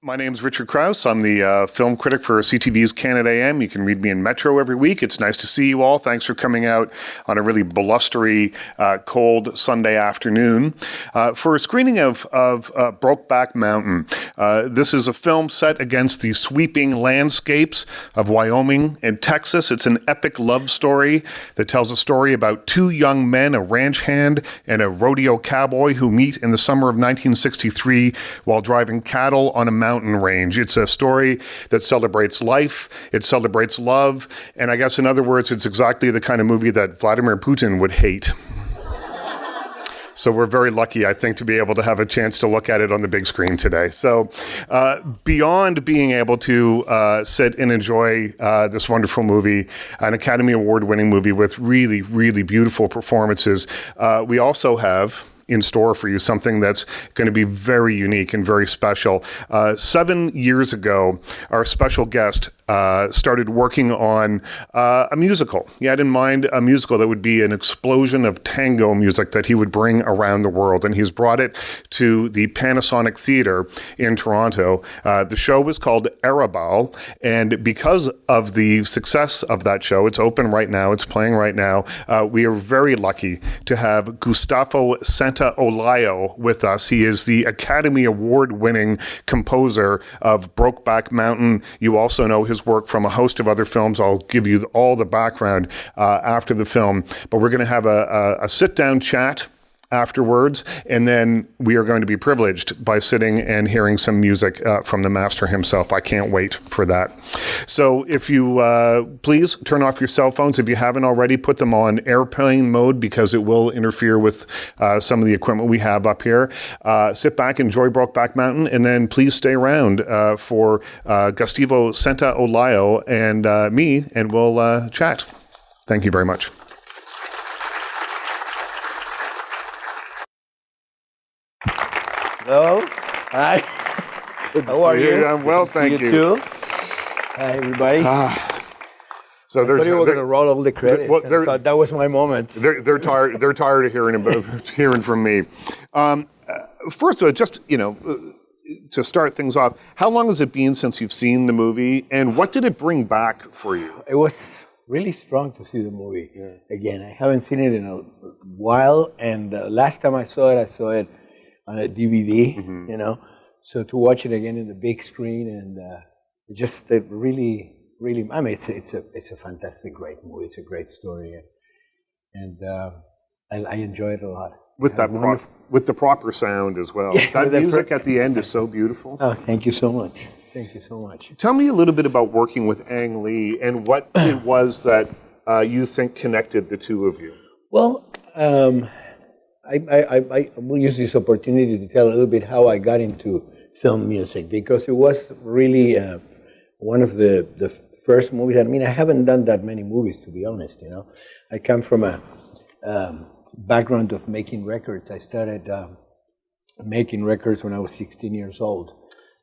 My name's Richard Krause. I'm the film critic for CTV's Canada AM. You can read me in Metro every week. It's nice to see you all. Thanks for coming out on a really blustery, cold Sunday afternoon for a screening of Brokeback Mountain. This is a film set against the sweeping landscapes of Wyoming and Texas. It's an epic love story that tells a story about two young men, a ranch hand and a rodeo cowboy, who meet in the summer of 1963 while driving cattle on a mountain range. It's a story that celebrates life, it celebrates love, and I guess in other words, it's exactly the kind of movie that Vladimir Putin would hate. So we're very lucky, I think, to be able to have a chance to look at it on the big screen today. So beyond being able to sit and enjoy this wonderful movie, an Academy Award-winning movie with really, really beautiful performances, we also have in store for you something that's going to be very unique and very special. 7 years ago, our special guest started working on a musical. He had in mind a musical that would be an explosion of tango music that he would bring around the world, and he's brought it to the Panasonic Theatre in Toronto. The show was called Arrabal, and because of the success of that show, it's open right now, it's playing right now, we are very lucky to have Gustavo Santaolalla with us. He is the Academy Award-winning composer of Brokeback Mountain. You also know his work from a host of other films. I'll give you all the background after the film, but we're going to have a sit-down chat afterwards, and then we are going to be privileged by sitting and hearing some music from the master himself. I can't wait for that. So if you please turn off your cell phones. If you haven't already, put them on airplane mode because it will interfere with some of the equipment we have up here. Sit back, enjoy Brokeback Mountain, and then please stay around for Gustavo Santaolalla and me, and we'll chat. Thank you very much. Hello. Hi. How are you? I'm well, thank you. Too. Hi, everybody. So I thought you were going to roll all the credits. I thought that was my moment. They're tired. They're tired of hearing from me. First of all, just to start things off, how long has it been since you've seen the movie, and what did it bring back for you? It was really strong to see the movie again. I haven't seen it in a while, and last time I saw it on a DVD, so to watch it again in the big screen and just really, I mean, it's a fantastic, great movie. It's a great story, and I enjoy it a lot. With the proper sound as well. Yeah, that music at the end is so beautiful. Oh, thank you so much. Thank you so much. Tell me a little bit about working with Ang Lee and what it was that you think connected the two of you. Well, I will use this opportunity to tell a little bit how I got into film music, because it was really one of the first movies. I mean, I haven't done that many movies, to be honest. I come from a background of making records. I started making records when I was 16 years old.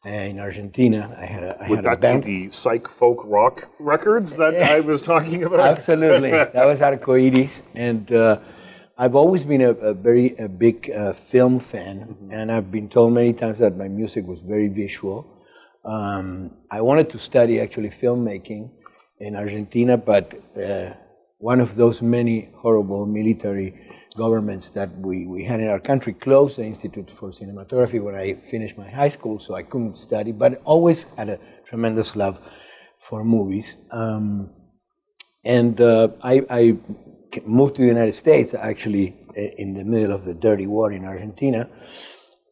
In Argentina, I had a band. Would that be the psych folk rock records that I was talking about? Absolutely. That was Arcoiris. And I've always been a big film fan, and I've been told many times that my music was very visual. I wanted to study actually filmmaking in Argentina, but one of those many horrible military governments that we had in our country closed the Institute for Cinematography when I finished my high school, so I couldn't study, but always had a tremendous love for movies. I moved to the United States actually in the middle of the dirty war in Argentina,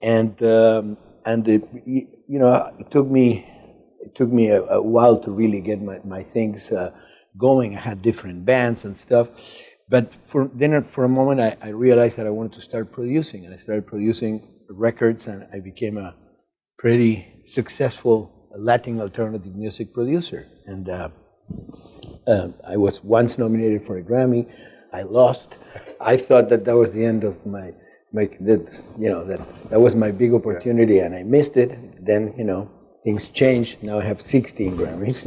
and it took me a while to really get my things going. I had different bands and stuff, but for a moment I realized that I wanted to start producing, and I started producing records, and I became a pretty successful Latin alternative music producer. And I was once nominated for a Grammy. I lost. I thought that was the end of that was my big opportunity, and I missed it. Then things changed. Now I have 16 Grammys.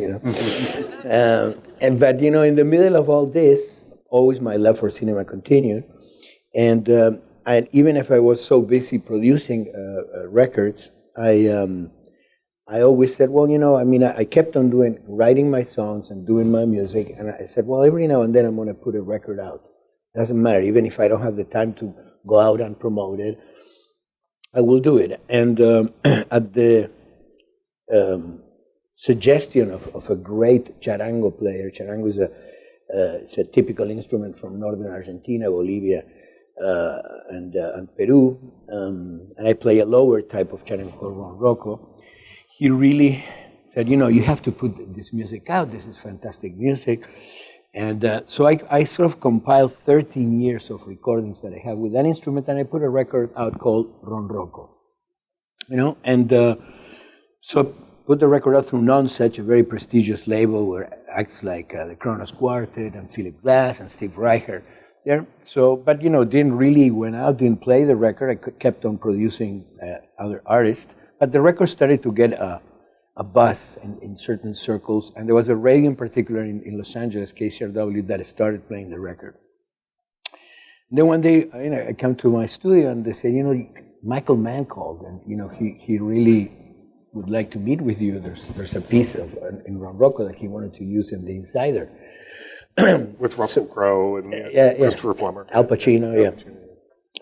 But in the middle of all this, always my love for cinema continued, and even if I was so busy producing records, I always said, well, I kept on writing my songs and doing my music, and I said, well, every now and then I'm going to put a record out. Doesn't matter, even if I don't have the time to go out and promote it, I will do it. And at the suggestion of a great charango player, charango is it's a typical instrument from northern Argentina, Bolivia, and Peru, and I play a lower type of charango called ronroco. He really said, you have to put this music out. This is fantastic music. And so I sort of compiled 13 years of recordings that I have with that instrument, and I put a record out called Ronroco. And so put the record out through Non-Such, a very prestigious label where acts like the Kronos Quartet and Philip Glass and Steve Reicher there. So, but didn't really went out, didn't play the record. I kept on producing other artists. But the record started to get a buzz in certain circles, and there was a radio in particular in Los Angeles, KCRW, that started playing the record. And then one day, I come to my studio, and they said, Michael Mann called, and he really would like to meet with you. There's a piece in Ronroco that he wanted to use in The Insider. With Russell Crowe and Christopher Plummer. Al Pacino, yeah.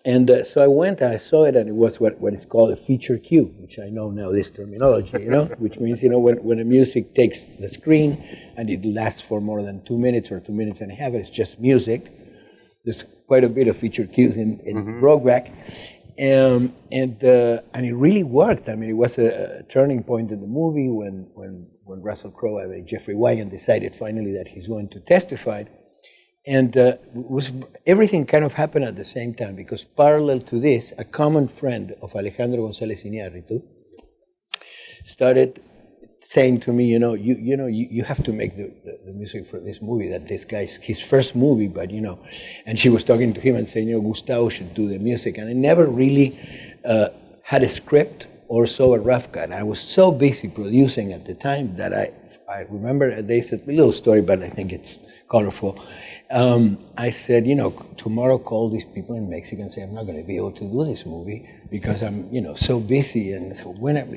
And so I went, I saw it, and it was what is called a feature cue, which I know now this terminology, which means, when a music takes the screen and it lasts for more than 2 minutes or 2 minutes and a half, it's just music. There's quite a bit of feature cues in Brokeback. And it really worked. I mean, it was a turning point in the movie when Russell Crowe, Jeffrey Wyan, decided finally that he's going to testify. And everything kind of happened at the same time, because parallel to this, a common friend of Alejandro González Iñárritu started saying to me, you have to make the music for this movie, that this guy's his first movie, but and she was talking to him and saying, Gustavo should do the music. And I never really had a script or saw a rough cut. I was so busy producing at the time that I remember they said a little story, but I think it's colorful. I said, tomorrow call these people in Mexico and say, I'm not going to be able to do this movie because I'm, so busy. And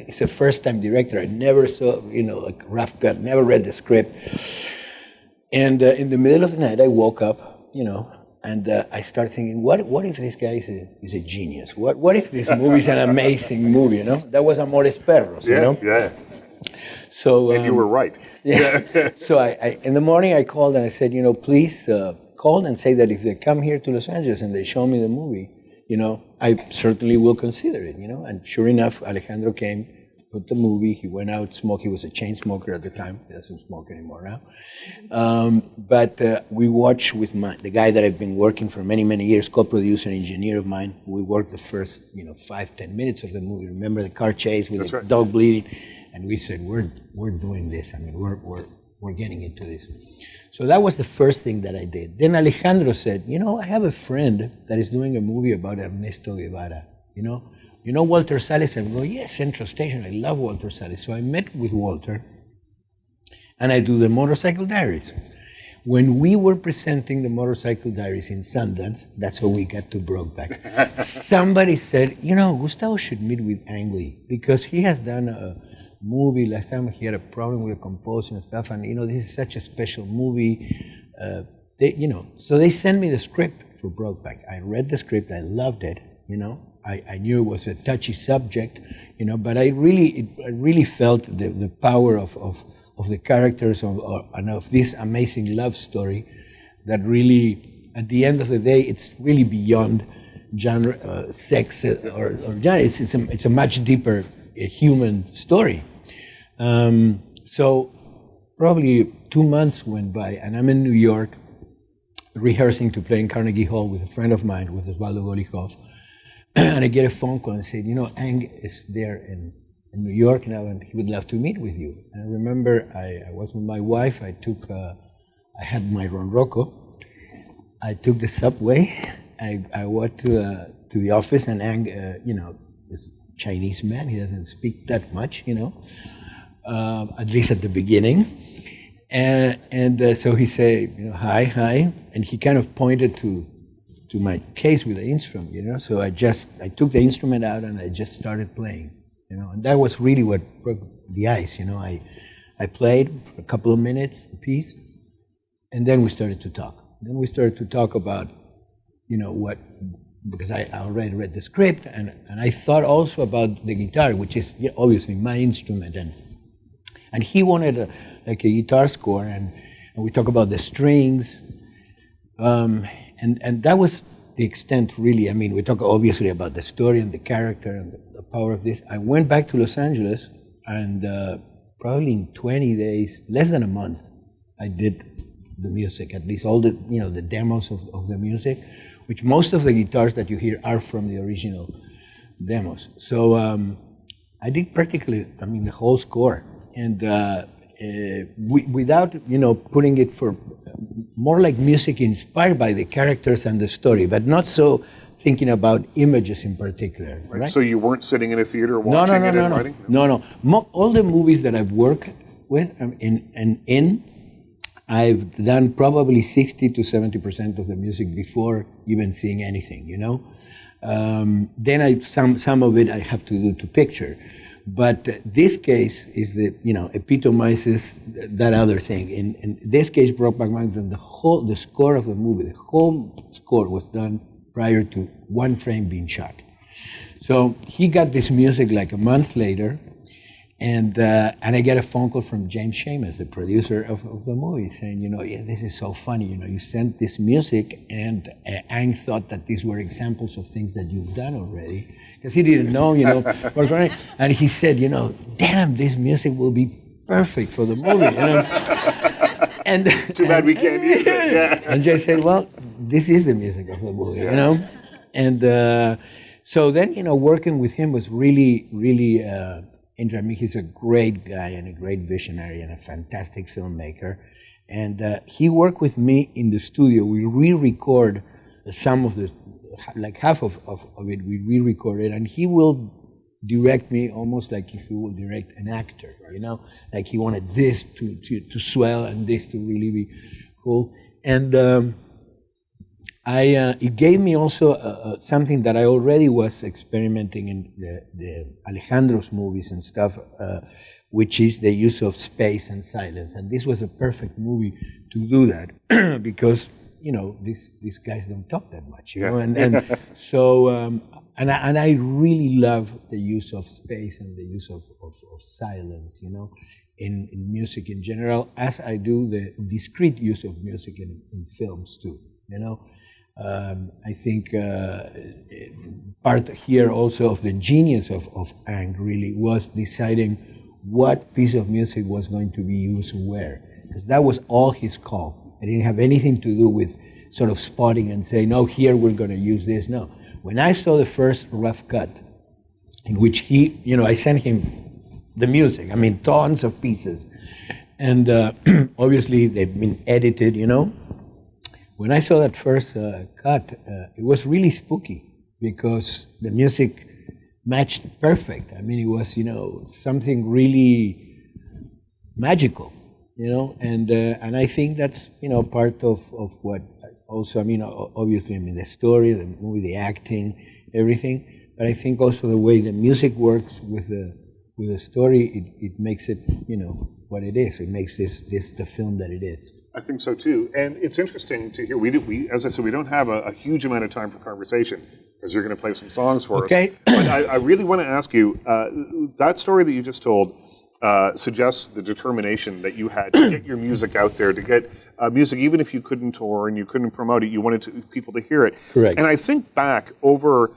it's a first-time director. I never saw, a rough cut, never read the script. And in the middle of the night, I woke up, and I started thinking, what if this guy is a genius? What if this movie is an amazing movie, That was Amores Perros, Yeah. So, and you were right. Yeah. So I in the morning I called and I said, please call and say that if they come here to Los Angeles and they show me the movie, I certainly will consider it, And sure enough, Alejandro came, put the movie. He went out, smoked. He was a chain smoker at the time. He doesn't smoke anymore now. But we watched with the guy that I've been working for many, many years, co-producer and engineer of mine. We worked the first, 5-10 minutes of the movie. Remember the car chase with the dog bleeding? And we said, we're doing this. I mean, we're getting into this. So that was the first thing that I did. Then Alejandro said, I have a friend that is doing a movie about Ernesto Guevara. You know Walter Salles? I go, yes, Central Station. I love Walter Salles. So I met with Walter, and I do the Motorcycle Diaries. When we were presenting the Motorcycle Diaries in Sundance, that's how we got to Brokeback. Somebody said, Gustavo should meet with Ang Lee because he has done a movie. Last time he had a problem with a composer and stuff, and this is such a special movie. So they sent me the script for Brokeback. I read the script. I loved it. I knew it was a touchy subject, but I really felt the power of the characters and of this amazing love story that really, at the end of the day, it's really beyond genre, sex, or genre. It's a much deeper human story. So probably 2 months went by, and I'm in New York rehearsing to play in Carnegie Hall with a friend of mine, with Osvaldo Golijov. And I get a phone call and said, Ang is there in New York now, and he would love to meet with you. And I remember I was with my wife. I had my Ronroco. I took the subway. I went to the office, and Ang, is a Chinese man. He doesn't speak that much, at least at the beginning. And so he said, hi, and he kind of pointed to my case with the instrument, So I took the instrument out and I just started playing, and that was really what broke the ice. I played for a couple of minutes a piece, and then we started to talk. Then we started to talk about, what, because I already read the script, and I thought also about the guitar, which is obviously my instrument, and he wanted a guitar score, and we talk about the strings, and that was the extent, really. I mean, we talk obviously about the story and the character and the power of this. I went back to Los Angeles, and probably in 20 days, less than a month, I did the music, at least all the the demos of the music, which most of the guitars that you hear are from the original demos. So I did practically, the whole score, and without putting it for more like music inspired by the characters and the story, but not so thinking about images in particular. Right? So you weren't sitting in a theater watching it and writing? No. All the movies that I've worked with I've done probably 60 to 70% of the music before even seeing anything, Then some of it I have to do to picture. But this case is epitomizes that other thing. In this case, Brokeback Mountain, the score of the movie, the whole score was done prior to one frame being shot. So he got this music like a month later, and I get a phone call from James Schamus, the producer of the movie, saying, this is so funny, you sent this music, and Ang thought that these were examples of things that you've done already, because he didn't know, and he said, damn, this music will be perfect for the movie, And too bad we can't use it. Yeah. And Jay said, well, this is the music of the movie, And so then, working with him was really, really interesting. He's a great guy and a great visionary and a fantastic filmmaker. And he worked with me in the studio. We re-record some of the, like half of it, we re-recorded, and he will direct me almost like if he would direct an actor, like he wanted this to swell and this to really be cool. And it gave me also something that I already was experimenting in the Alejandro's movies and stuff, which is the use of space and silence. And this was a perfect movie to do that because these guys don't talk that much, and so. And I really love the use of space and the use of silence, in music in general, as I do the discrete use of music in films too, I think part here also of the genius of Ang really was deciding what piece of music was going to be used where, because that was all his call. It didn't have anything to do with sort of spotting and say, no, here we're going to use this, no. When I saw the first rough cut, in which I sent him the music, tons of pieces, and obviously they've been edited, When I saw that first cut, it was really spooky because the music matched perfect. It was, something really magical, and I think that's, part of what. Also, obviously, the story, the movie, the acting, everything. But I think also the way the music works with the story, it makes it, what it is. It makes this the film that it is. I think so too, and it's interesting to hear. We as I said, we don't have a huge amount of time for conversation because you're going to play some songs for us. Okay. But I really want to ask you that story that you just told suggests the determination that you had to get your music out there, to get. Music, even if you couldn't tour and you couldn't promote it, you wanted people to hear it. Correct. And I think back over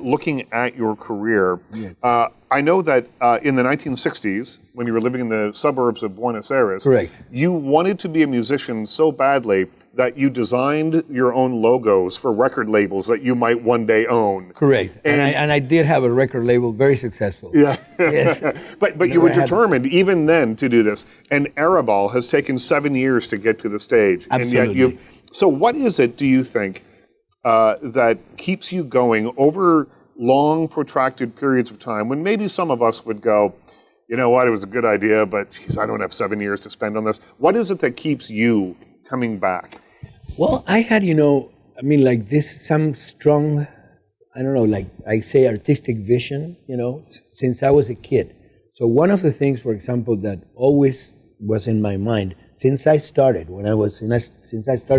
looking at your career, I know that in the 1960s, when you were living in the suburbs of Buenos Aires, correct, you wanted to be a musician so badly that you designed your own logos for record labels that you might one day own. Correct. And I did have a record label, very successful. Yeah. Yes. But you were determined even then to do this. And Arrabal has taken 7 years to get to the stage. Absolutely. And yet so what is it, do you think, that keeps you going over long, protracted periods of time when maybe some of us would go, you know what, it was a good idea, but geez, I don't have 7 years to spend on this. What is it that keeps you coming back? Well, I had, like this, some strong, I don't know, like I say, artistic vision, since I was a kid. So one of the things, for example, that always was in my mind since I started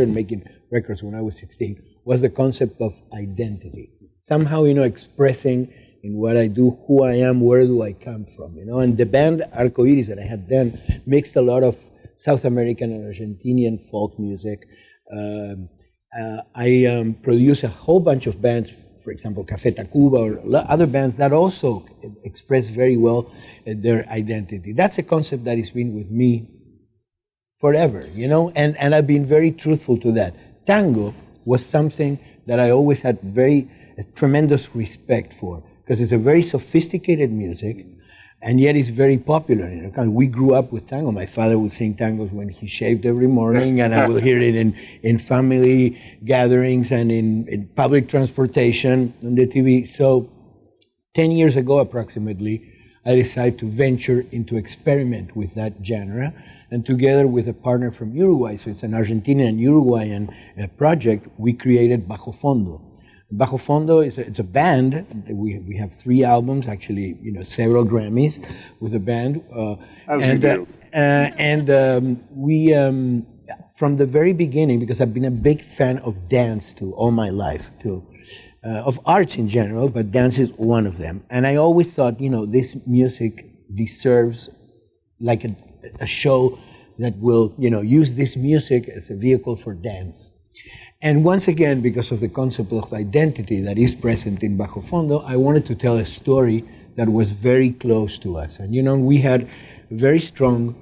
making records when I was 16, was the concept of identity. Somehow, expressing in what I do, who I am, where do I come from, And the band Arcoiris that I had then mixed a lot of South American and Argentinian folk music. I produce a whole bunch of bands, for example, Café Tacuba or other bands that also express very well their identity. That's a concept that has been with me forever, and I've been very truthful to that. Tango was something that I always had tremendous respect for, because it's a very sophisticated music, and yet it's very popular. We grew up with tango. My father would sing tangos when he shaved every morning, and I would hear it in family gatherings and in public transportation on the TV. So 10 years ago, approximately, I decided to venture into experiment with that genre, and together with a partner from Uruguay, so it's an Argentinian and Uruguayan project, we created Bajo Fondo. Bajo Fondo it's a band. We have 3 albums, actually, several Grammys with the band. We from the very beginning, because I've been a big fan of dance all my life, of arts in general, but dance is one of them. And I always thought, this music deserves like a show that will, use this music as a vehicle for dance. And once again, because of the concept of identity that is present in Bajo Fondo, I wanted to tell a story that was very close to us. And we had a very strong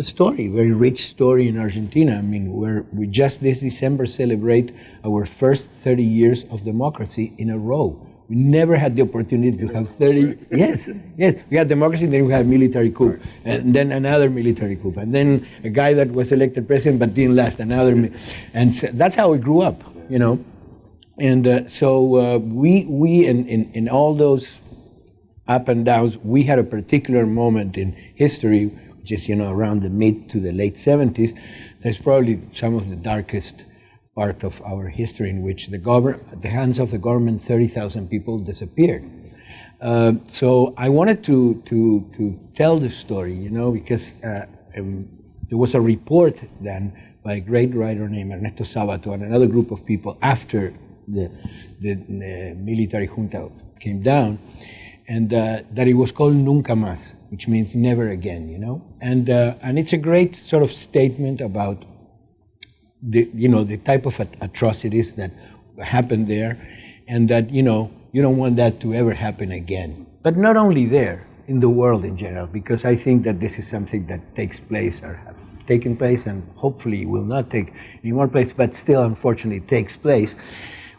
story, very rich story in Argentina. I mean, we just this December celebrate our first 30 years of democracy in a row. We never had the opportunity to have 30. Yes. We had democracy, then we had military coup, and then another military coup, and then a guy that was elected president but didn't last, and so that's how we grew up, And so we in all those up and downs, we had a particular moment in history, which is around the mid to the late 70s. That's probably some of the darkest part of our history, in which at the hands of the government, 30,000 people disappeared. So I wanted to tell the story, because there was a report then by a great writer named Ernesto Sabato and another group of people after the military junta came down, and that it was called Nunca Más, which means never again, And it's a great sort of statement about the type of atrocities that happened there, and that, you don't want that to ever happen again. But not only there, in the world in general, because I think that this is something that takes place or have taken place and hopefully will not take any more place, but still unfortunately takes place,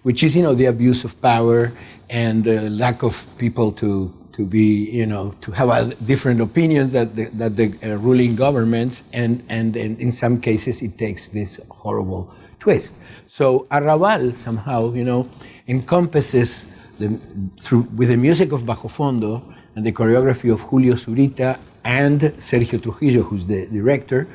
which is, the abuse of power and the lack of people to be, to have different opinions that the ruling governments, and in some cases it takes this horrible twist. So Arrabal somehow, encompasses with the music of Bajo Fondo and the choreography of Julio Zurita and Sergio Trujillo, who's the director.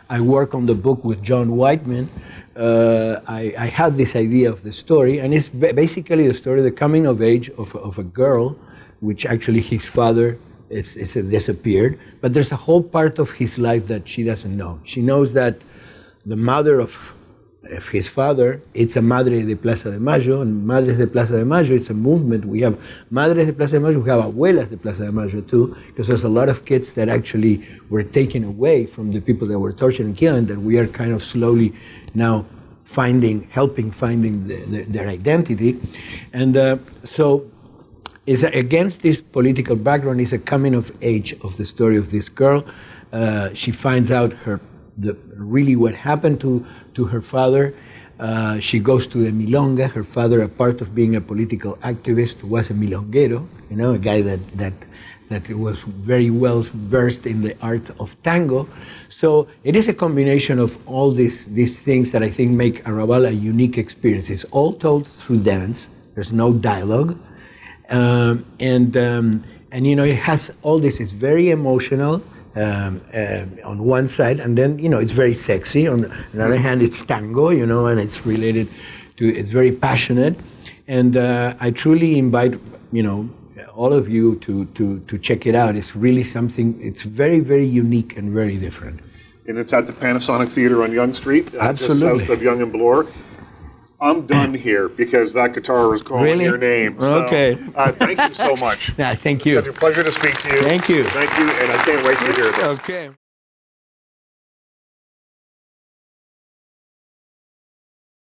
I work on the book with John Whiteman. I had this idea of the story, and it's basically the story of the coming of age of a girl, which actually his father is disappeared, but there's a whole part of his life that she doesn't know. She knows that the mother of his father, it's a Madre de Plaza de Mayo, and Madres de Plaza de Mayo, it's a movement. We have Madres de Plaza de Mayo, we have Abuelas de Plaza de Mayo too, because there's a lot of kids that actually were taken away from the people that were tortured and killed, and that we are kind of slowly now helping finding their identity. And so it's against this political background, is a coming of age of the story of this girl. She finds out really what happened to her father. She goes to the milonga. Her father, a part of being a political activist, was a milonguero, a guy that was very well versed in the art of tango. So it is a combination of all these things that I think make Arrabal a unique experience. It's all told through dance. There's no dialogue. And it has all this. It's very emotional on one side, and then it's very sexy. On the other hand, it's tango, and it's related to. It's very passionate, And I truly invite, all of you to check it out. It's really something, it's very, very unique and very different. And it's at the Panasonic Theater on Yonge Street, Absolutely. just south of Yonge and Bloor. I'm done here because that guitar was calling your name. So, okay. Thank you so much. Yeah, thank you. Such a pleasure to speak to you. Thank you. Thank you, and I can't wait to hear this. Okay.